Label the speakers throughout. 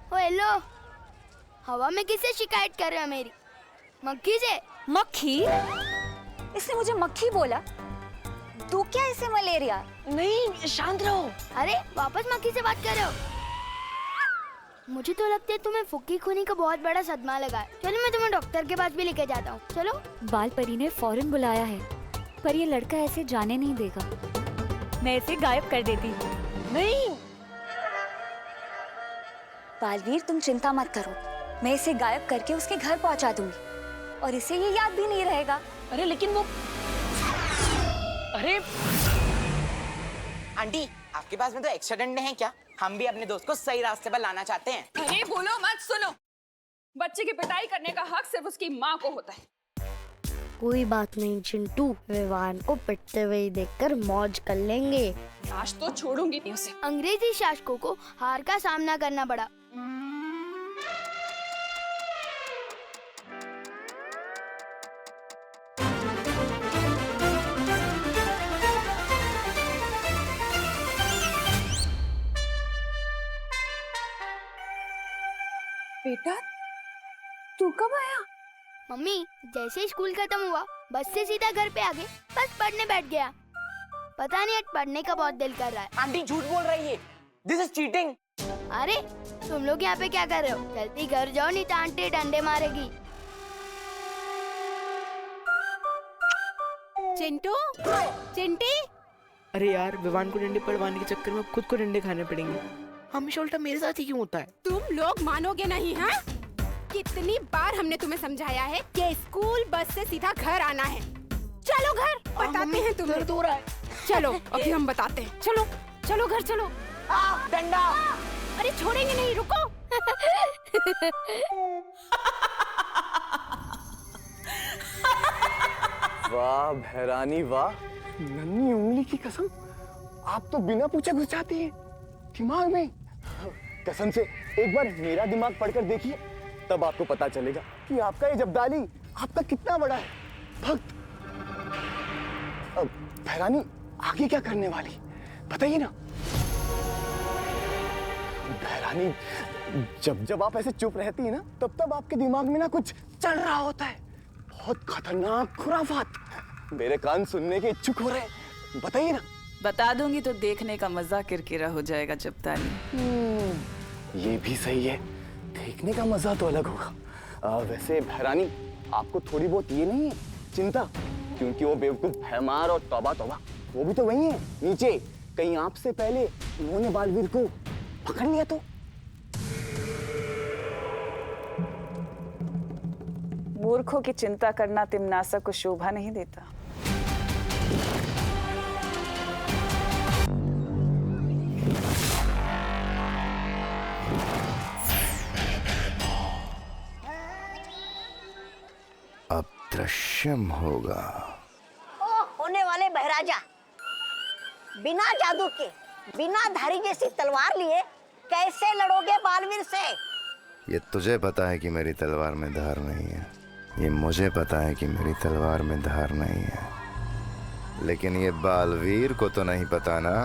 Speaker 1: ओ hello, हवा में किससे शिकायत कर रहे हो मेरी? मक्खी से।
Speaker 2: मक्खी? इसने मुझे मक्खी बोला? तू क्या इसे मलेरिया?
Speaker 3: नहीं, शांत रहो।
Speaker 1: अरे वापस मक्खी से बात कर रहे हो? मुझे तो लगता है तुम्हें फुक्की खूनी का बहुत बड़ा सदमा लगा है। चलो मैं तुम्हें डॉक्टर के पास भी लेके जाता हूँ। चलो।
Speaker 2: बाल परी ने फौरन बुलाया है, पर ये लड़का ऐसे जाने नहीं देगा। मैं इसे गायब कर देती हूँ।
Speaker 3: नहीं।
Speaker 2: बालवीर, तुम चिंता मत करो, मैं इसे गायब करके उसके घर पहुँचा दूंगी और इसे ये याद भी नहीं रहेगा।
Speaker 3: अरे लेकिन वो, अरे
Speaker 4: आंटी, आपके पास में तो एक्स्ट्रा डंडे हैं क्या? हम भी अपने दोस्त को सही रास्ते पर लाना चाहते हैं।
Speaker 5: अरे बोलो मत, सुनो। बच्चे की पिटाई करने का हक सिर्फ उसकी माँ को होता है।
Speaker 1: कोई बात नहीं चिंटू, विवान को पिटते हुए देखकर मौज कर लेंगे।
Speaker 5: आज तो छोड़ूंगी नहीं उसे।
Speaker 1: अंग्रेजी शासकों को हार का सामना करना पड़ा।
Speaker 5: बेटा, तू कब आया?
Speaker 1: मम्मी, जैसे ही स्कूल खत्म हुआ बस से सीधा घर पे आ गए, बस पढ़ने बैठ गया। पता नहीं आज पढ़ने का बहुत दिल कर रहा है।
Speaker 4: आंटी झूठ बोल रही है, दिस इज चीटिंग।
Speaker 1: अरे तुम लोग यहाँ पे क्या कर रहे हो? जल्दी घर जाओ, नहीं तो आंटी डंडे मारेगी।
Speaker 6: चिंटू, चिंटी।
Speaker 3: अरे यार, विवान को डंडे पड़वाने के चक्कर में खुद को डंडे खाने पड़ेंगे। हमेशा उल्टा मेरे साथ ही क्यों होता है?
Speaker 6: तुम लोग मानोगे नहीं, हाँ? कितनी बार हमने तुम्हें समझाया है कि स्कूल बस से सीधा घर आना है। चलो घर, बताते हैं तुम्हें।
Speaker 3: दर्द हो रहा है।
Speaker 6: चलो अभी हम बताते हैं। चलो चलो घर चलो।
Speaker 4: डंडा।
Speaker 6: अरे छोड़ेंगे नहीं, रुको।
Speaker 7: वाह भैरानी वाह, नन्ही उंगली की कसम, आप तो बिना पूछे घुस जाती है दिमाग में। कसम से एक बार मेरा दिमाग पढ़कर देखिए, तब आपको पता चलेगा कि आपका ये जब्दाली आपका कितना बड़ा है। भक्त। अब भैरानी आगे क्या करने वाली बताइए ना। भैरानी, जब जब आप ऐसे चुप रहती है ना, तब तब आपके दिमाग में ना कुछ चल रहा होता है, बहुत खतरनाक खुराफात। मेरे कान सुनने के इच्छुक हो रहे, बताइए ना।
Speaker 8: बता दूंगी तो देखने का मजा किरकिरा हो जाएगा जब्दाली।
Speaker 7: ये भी सही है, देखने का मजा तो अलग होगा। वैसे भैरानी, आपको थोड़ी बहुत ये नहीं है चिंता, क्योंकि वो बेवकूफ भैमार और तौबा तौबा वो भी तो वही है नीचे। कहीं आपसे पहले उन्होंने बालवीर को पकड़ लिया तो।
Speaker 8: मूर्खों की चिंता करना तिमनासा को शोभा नहीं देता।
Speaker 9: अब दृश्यम होगा।
Speaker 10: ओ होने वाले बहराजा, बिना जादू के, बिना धारी जैसी तलवार लिए कैसे लड़ोगे बालवीर से?
Speaker 9: ये तुझे पता है कि मेरी तलवार में धार नहीं है, ये मुझे पता है कि मेरी तलवार में धार नहीं है, लेकिन ये बालवीर को तो नहीं पता ना।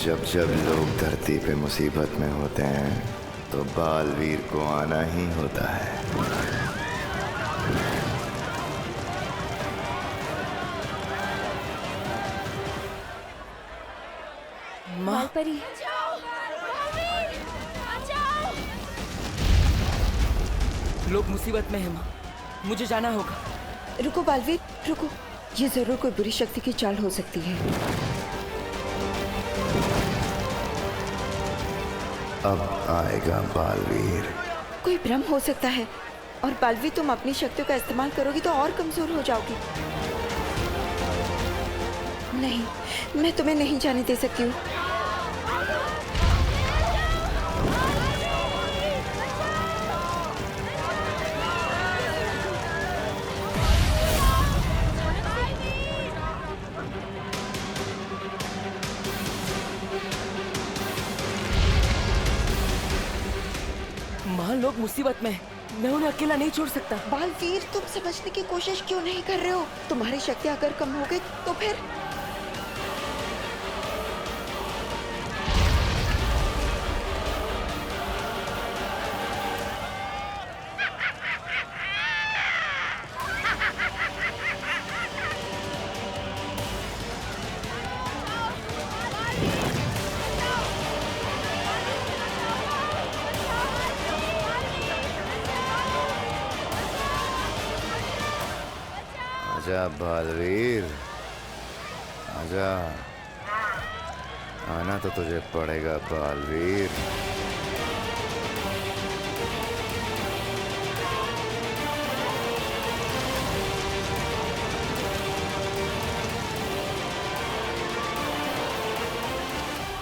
Speaker 9: जब जब लोग धरती पे मुसीबत में होते हैं तो बालवीर को आना ही होता है।
Speaker 2: बालपरी,
Speaker 3: लोग मुसीबत में हैं माँ, मुझे जाना होगा।
Speaker 11: रुको बालवीर, रुको, ये जरूर कोई बुरी शक्ति की चाल हो सकती है।
Speaker 9: अब आएगा बालवीर।
Speaker 11: कोई भ्रम हो सकता है, और बालवीर तुम अपनी शक्तियों का इस्तेमाल करोगी तो और कमजोर हो जाओगी। नहीं, मैं तुम्हें नहीं जाने दे सकती हूँ।
Speaker 3: लोग मुसीबत में हैं। मैं उन्हें अकेला नहीं छोड़ सकता।
Speaker 11: बालवीर, तुम समझने की कोशिश क्यों नहीं कर रहे हो? तुम्हारी शक्ति अगर कम हो गई तो फिर
Speaker 9: आजा बालवीर, आजा। आना तो तुझे पड़ेगा बालवीर।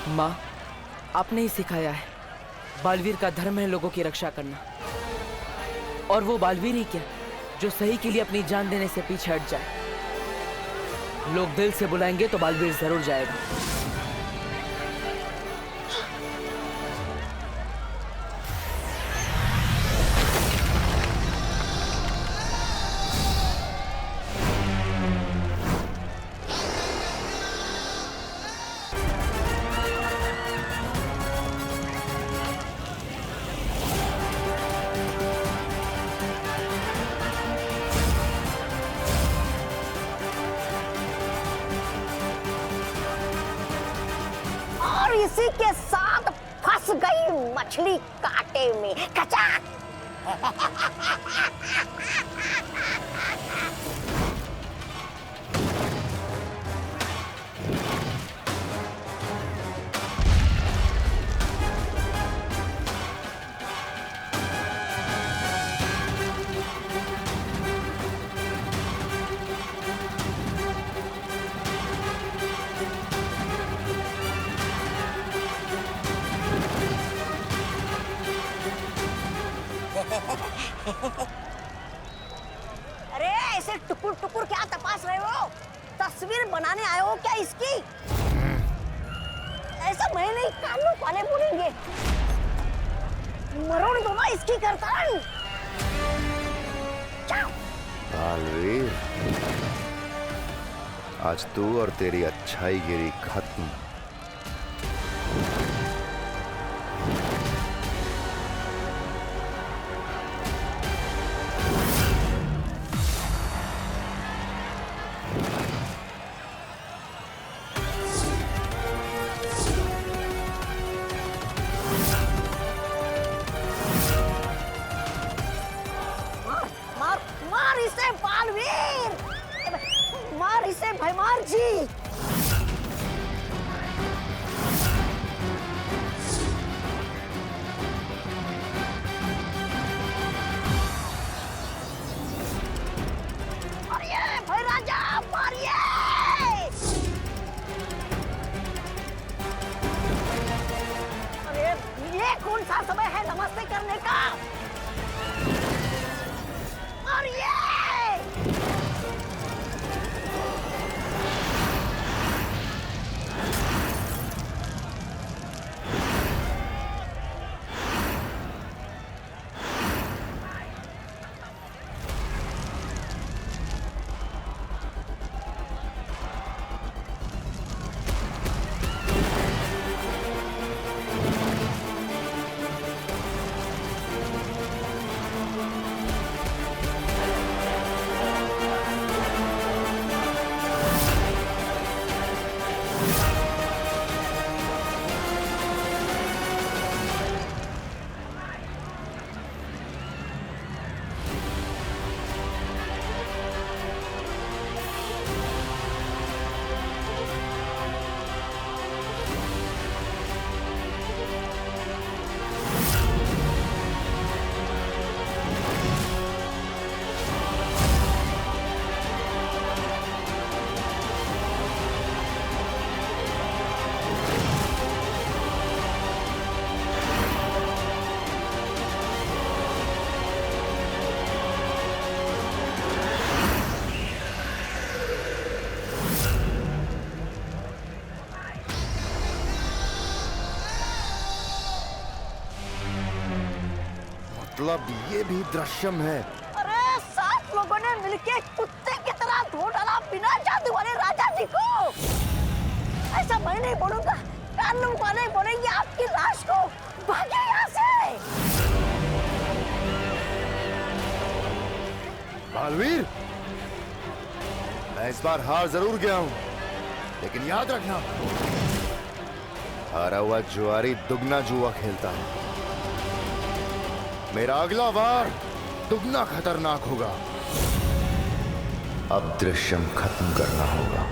Speaker 3: माँ, आपने ही सिखाया है, बालवीर का धर्म है लोगों की रक्षा करना। और वो बालवीर ही क्या, जो सही के लिए अपनी जान देने से पीछे हट जाए। लोग दिल से बुलाएंगे तो बालवीर जरूर जाएगा।
Speaker 10: और इसी के साथ फंस गई मछली कांटे में। कचाक। अरे ऐसे टुकुर टुकुर क्या तपास रहे हो? तस्वीर बनाने आए हो क्या इसकी? ऐसा मैं नहीं, कानून वाले बोलेंगे। मरोड़ दो ना इसकी गर्दन।
Speaker 9: बालवीर, आज तू और तेरी अच्छाई गिरी खत्म।
Speaker 10: मार इसे बालवीर, मार इसे भैमार जी।
Speaker 9: मतलब ये भी दृश्यम है।
Speaker 10: अरे 7 लोगों ने मिलके कुत्ते की तरह धो डाला बिना जादू वाले राजा जी को। ऐसा मैं नहीं बोलूंगा, कानून वाले बोलेंगे आपकी लाश को। भागे यहाँ से।
Speaker 9: बालवीर, मैं इस बार हार जरूर गया हूं, लेकिन याद रखना, हारा हुआ जुआरी दुगना जुआ खेलता है। मेरा अगला वार दुगना खतरनाक होगा। अब दृश्यम खत्म करना होगा।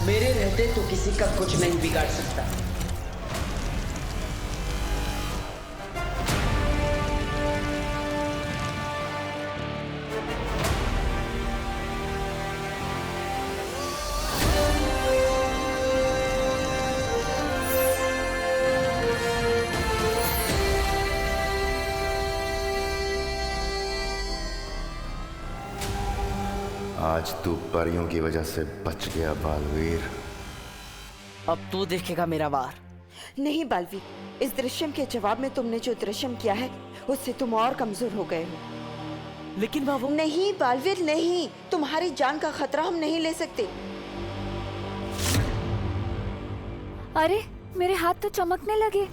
Speaker 3: मेरे रहते तो किसी का कुछ नहीं बिगाड़ सकता।
Speaker 9: आज तू परियों की वजह से बच गया बालवीर।
Speaker 3: अब तू देखेगा मेरा वार।
Speaker 11: नहीं बालवीर, इस दृश्यम के जवाब में तुमने जो दृश्यम किया है उससे तुम और कमजोर हो गए हो।
Speaker 3: लेकिन बाबू।
Speaker 11: नहीं बालवीर नहीं, तुम्हारी जान का खतरा हम नहीं ले सकते।
Speaker 2: अरे मेरे हाथ तो चमकने लगे।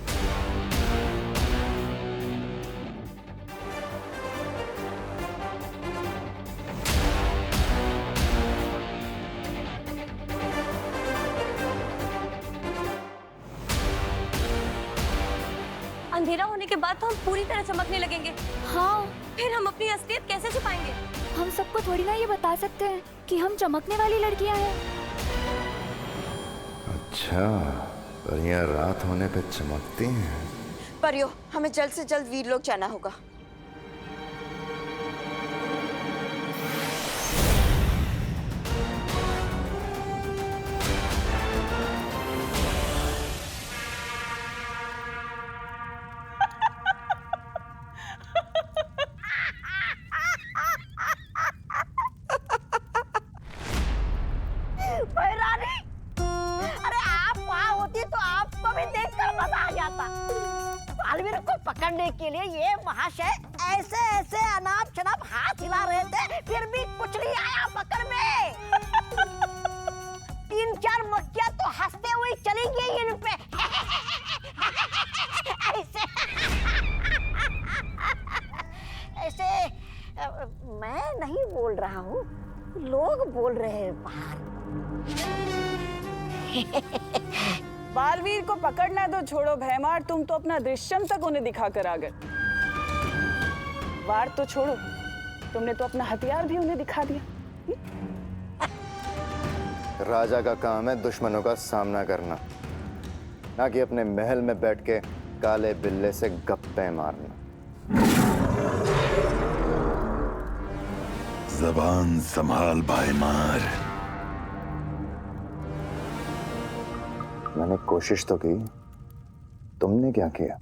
Speaker 12: अंधेरा होने के बाद तो हम पूरी तरह चमकने लगेंगे।
Speaker 2: हाँ,
Speaker 12: फिर हम अपनी असलियत कैसे छुपाएंगे?
Speaker 2: हम सबको थोड़ी ना ये बता सकते हैं कि हम चमकने वाली लड़कियां हैं।
Speaker 9: अच्छा, परियां रात होने पे चमकती हैं।
Speaker 11: परियो, हमें जल्द से जल्द वीर लोग जाना होगा।
Speaker 10: बालवीर को पकड़ने के लिए ये महाशय ऐसे ऐसे अनाप शनाप हाथ हिला रहे थे, फिर भी कुछ नहीं आया पकड़ में। 3-4 मक्खियां तो हंसते हुए चली गई इन पे। ऐसे ऐसे मैं नहीं बोल रहा हूँ, लोग बोल रहे हैं बाहर।
Speaker 8: बालवीर को पकड़ना तो छोड़ो भैमार, तुम तो अपना दृश्यम तक उन्हें दिखा कर आ गए। वार तो छोड़ो, तुमने तो अपना हथियार भी उन्हें दिखा दिया।
Speaker 9: राजा का काम है दुश्मनों का सामना करना, ना कि अपने महल में बैठ के काले बिल्ले से गप्पे मारना।
Speaker 13: जबान संभाल भाईमार।
Speaker 9: मैंने कोशिश तो की, तुमने क्या किया?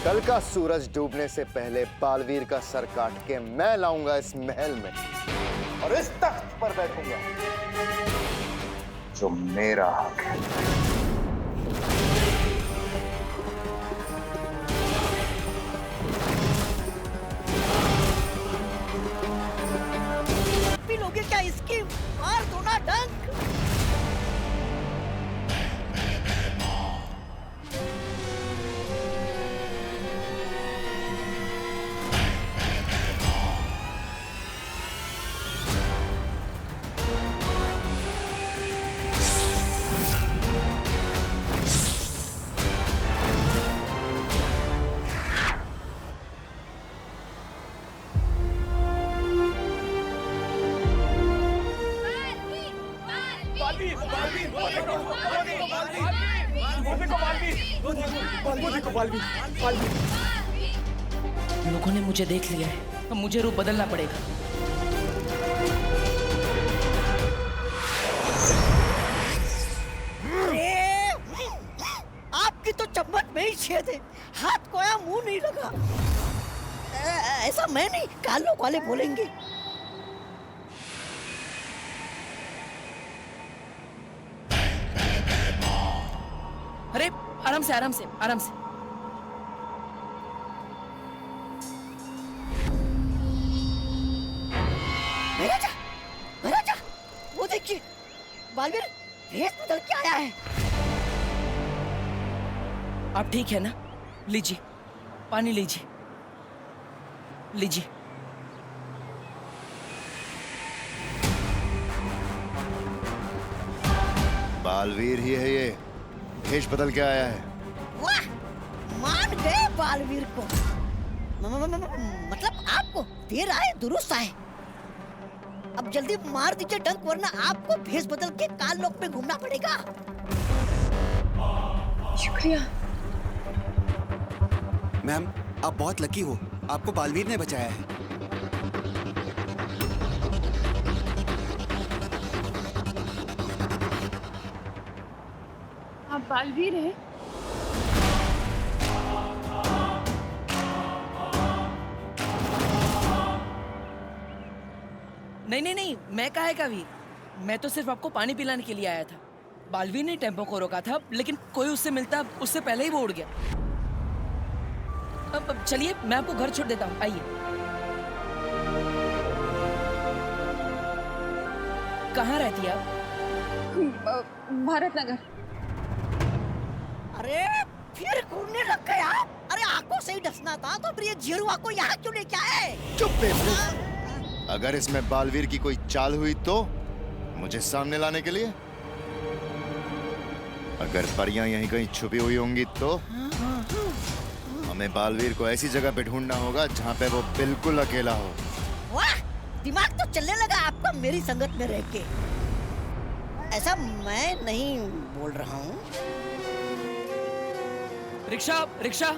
Speaker 9: कल का सूरज डूबने से पहले बालवीर का सर काट के मैं लाऊंगा इस महल में और इस तख्त पर बैठूंगा जो मेरा हक है।
Speaker 10: लोगे क्या इसकी मार दो ना डंक।
Speaker 3: लोगों ने मुझे देख लिया है, अब मुझे रूप बदलना पड़ेगा।
Speaker 10: में ही छेद है, हाथ कोया मुंह नहीं लगा। ऐसा मैं नहीं, कालों वाले बोलेंगे।
Speaker 3: अरे आराम से आराम से आराम से।
Speaker 10: महाराजा, वो देखिए, बालवीर भेष बदल के आया है।
Speaker 3: आप ठीक है ना? लीजिए, पानी लीजिए, लीजिए।
Speaker 9: बालवीर ही है ये, भेष बदल के आया है।
Speaker 10: वाह, मान गए बालवीर को। मतलब आपको देर आए दुरुस्त आए। अब जल्दी मार दीजिए डंक, वरना आपको भेष बदल के काल लोक में घूमना पड़ेगा।
Speaker 6: शुक्रिया।
Speaker 14: मैम, आप बहुत लकी हो, आपको बालवीर ने बचाया है।
Speaker 5: आप बालवीर हैं?
Speaker 3: नहीं नहीं नहीं, मैं काहे का वीर? मैं तो सिर्फ आपको पानी पिलाने के लिए आया था। बालवीर ने टेम्पो को रोका था, लेकिन कोई उससे मिलता उससे पहले ही वो उड़ गया। अब चलिए, मैं आपको घर छोड़ देता हूँ, आइए। कहाँ रहती है आप?
Speaker 5: भारत नगर।
Speaker 10: अरे फिर घूमने लग गए आप? अरे आंखों से ही डसना था तो फिर ये जीरुआ को यहाँ क्यों लेके आए?
Speaker 9: चुप बेवकूफ! अगर इसमें बालवीर की कोई चाल हुई तो मुझे सामने लाने के लिए? अगर परियां यहीं कहीं छुपी हुई होंगी तो हमें बालवीर को ऐसी जगह पे ढूंढना होगा जहाँ पे वो बिल्कुल अकेला हो।
Speaker 10: वाह, दिमाग तो चलने लगा आपका मेरी संगत में रह के। ऐसा मैं नहीं बोल रहा हूँ।
Speaker 3: रिक्शा, रिक्शा,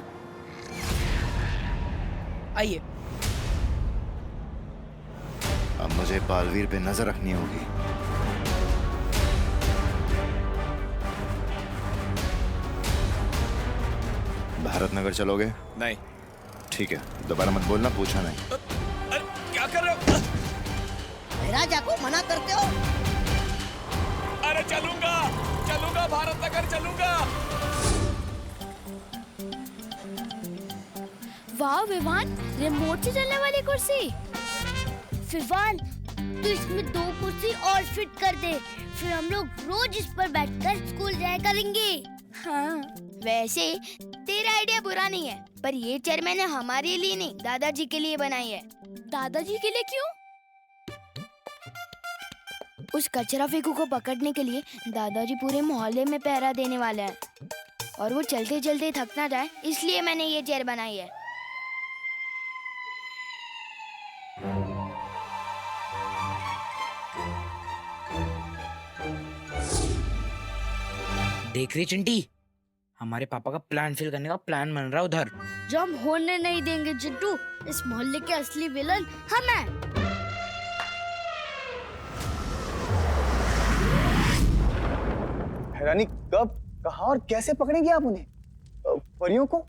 Speaker 3: आइए।
Speaker 9: अब मुझे बालवीर पे नजर रखनी होगी। भारत नगर चलोगे?
Speaker 14: नहीं।
Speaker 9: ठीक है, दोबारा मत बोलना, पूछा नहीं।
Speaker 14: क्या कर रहे हो?
Speaker 10: राजा को मना करते हो?
Speaker 14: अरे चलूंगा, चलूंगा, भारत नगर चलूंगा।
Speaker 1: वाह विवान, रिमोट से चलने वाली कुर्सी। विवान, तू इसमें 2 कुर्सी और फिट कर दे, फिर हम लोग रोज इस पर बैठकर स्कूल जाया करेंगे। हाँ, वैसे तेरा आइडिया बुरा नहीं है, पर ये चेयर मैंने हमारे लिए नहीं, दादाजी के लिए बनाई है। दादाजी के लिए क्यों? उस कचरा फेंकू को पकड़ने के लिए दादाजी पूरे मोहल्ले में पहरा देने वाले हैं, और वो चलते चलते थक ना जाए, इसलिए मैंने ये चेयर बनाई है।
Speaker 4: देख रही चिंटी, हमारे पापा का प्लान फिल करने का प्लान बन रहा है उधर।
Speaker 1: जो हम होने नहीं देंगे चिट्टू, इस मोहल्ले के असली विलन हम हैं।
Speaker 7: हैरानी, कब, कहाँ और कैसे पकड़ेंगे आप उन्हें? परियों को?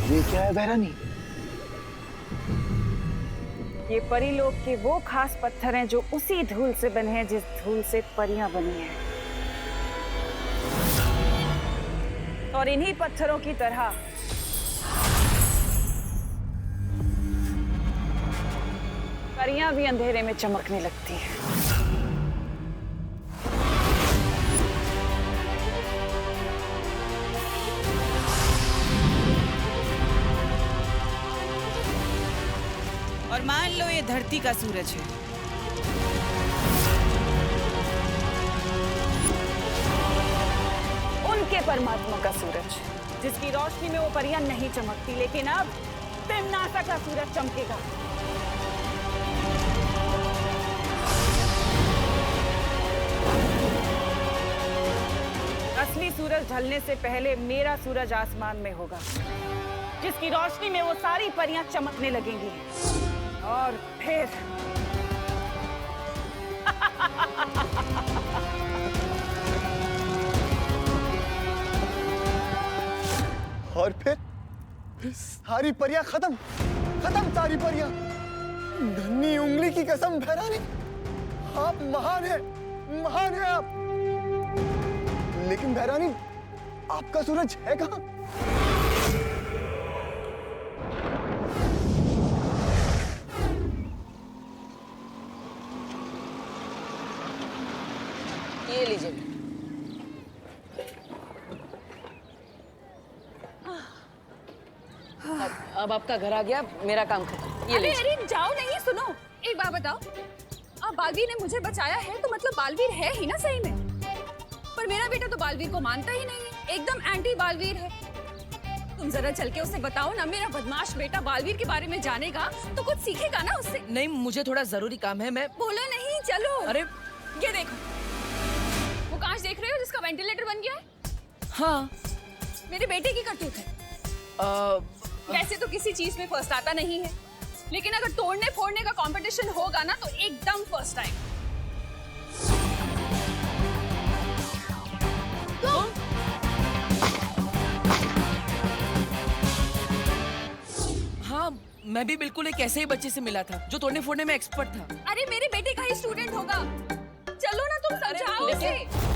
Speaker 7: ये क्या है बहरानी?
Speaker 8: ये परीलोक के वो खास पत्थर हैं जो उसी धूल से बने हैं जिस धूल से परियां बनी हैं। और इन्हीं पत्थरों की तरह परियां भी अंधेरे में चमकने लगती हैं।
Speaker 15: और मान लो ये धरती का सूरज है।
Speaker 8: उनके परमात्मा का सूरज, जिसकी रोशनी में वो परियां नहीं चमकती, लेकिन अब तिम्नासा का सूरज चमकेगा। असली सूरज ढलने से पहले मेरा सूरज आसमान में होगा। जिसकी रोशनी में वो सारी परियां चमकने लगेंगी और फिर
Speaker 7: और फिर सारी परियां खत्म खत्म सारी परियां। नन्ही उंगली की कसम भैरानी, आप महान है आप। लेकिन भैरानी, आपका सूरज है कहाँ?
Speaker 3: ये लीजिए। अब आपका घर आ गया, मेरा काम खत्म। ये
Speaker 5: अरे
Speaker 3: लीजिए।
Speaker 5: अरे जाओ नहीं, सुनो एक बात बताओ, अब बालवीर ने मुझे बचाया है तो मतलब बालवीर है ही ना सही में। पर मेरा बेटा तो बालवीर को मानता ही नहीं है, एकदम एंटी बालवीर है। तुम जरा चल के उसे बताओ ना, मेरा बदमाश बेटा बालवीर के बारे में जानेगा तो कुछ सीखेगा ना उससे।
Speaker 3: नहीं, मुझे थोड़ा जरूरी काम है, मैं।
Speaker 5: बोलो नहीं, चलो।
Speaker 3: अरे
Speaker 5: ये देखो, वो कांच देख रहे हो जिसका वेंटिलेटर बन गया है?
Speaker 3: हाँ।
Speaker 5: मेरे बेटे की करतूत है। वैसे तो किसी चीज में फर्स्ट आता नहीं है, लेकिन अगर तोड़ने फोड़ने का कंपटीशन होगा ना तो एकदम फर्स्ट आएगा।
Speaker 3: हाँ, मैं भी बिल्कुल एक ऐसे ही बच्चे से मिला था जो तोड़ने फोड़ने में एक्सपर्ट था।
Speaker 5: अरे मेरे बेटे का ही स्टूडेंट होगा। चलो ना, तुम समझाओ उसे।